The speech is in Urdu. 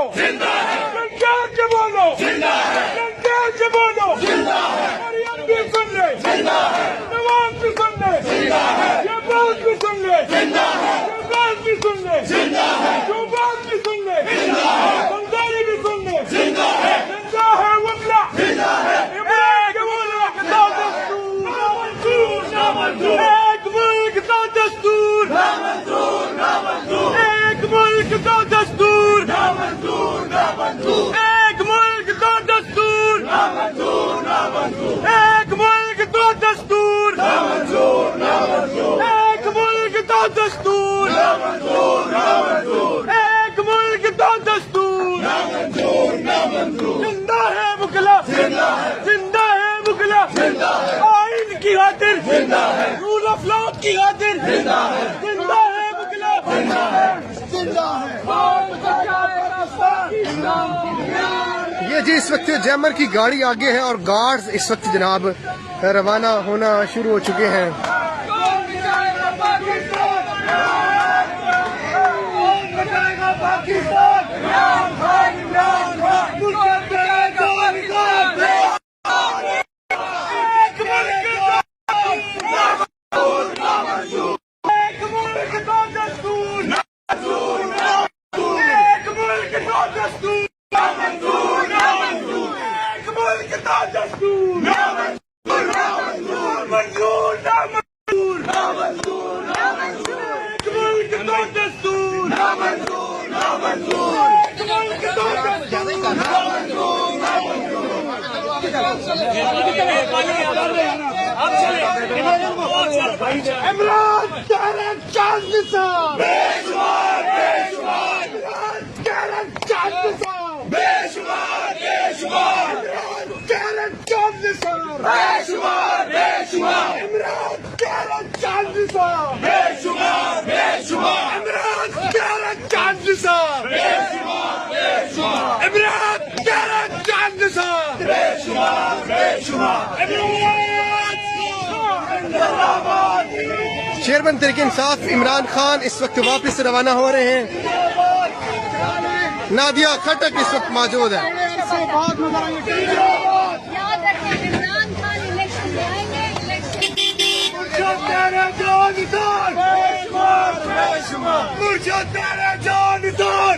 بولو لنگر کے بولو لنگر کے بولو مریم بھی سن لے نواز بھی سن لے یہ بات بھی سن لے یہ بات بھی سن لے جو بات بھی سن لے بنداری بھی سن لے زندہ ہے وطلہ ابراہیم کے بولو ایک ملک کا دستور ایک ملک کا دستور ایک ملک کا دستور ایک ملک کا دستور ایک ملک کا دستور ایک ملک کا دستور زندہ ہے بکلا زندہ ہے بکلا آئین کی خاطر رول آف لا کی خاطر زندہ ہے بکلا زندہ ہے یہ جی اس وقت جیمر کی گاڑی آگے ہے اور گارڈز اس وقت جناب روانہ ہونا شروع ہو چکے ہیں. عمران کیرن چاند صاحب بے شمار کیرن چاند صاحب بے شمار عمران کیرن چاند صاحب بے شمار عمران کیرن چاند صاحب بے شمار عمران کیرن چاند صاحب بے شمار عمران کیرن چاند صاحب بے شمار چیئرمین تحریک انصاف عمران خان اس وقت واپس روانہ ہو رہے ہیں. نادیہ کھٹک اس وقت موجود ہے. یاد رکھیں عمران خان الیکشن میں آئیں گے. مرشد تیرے جان دار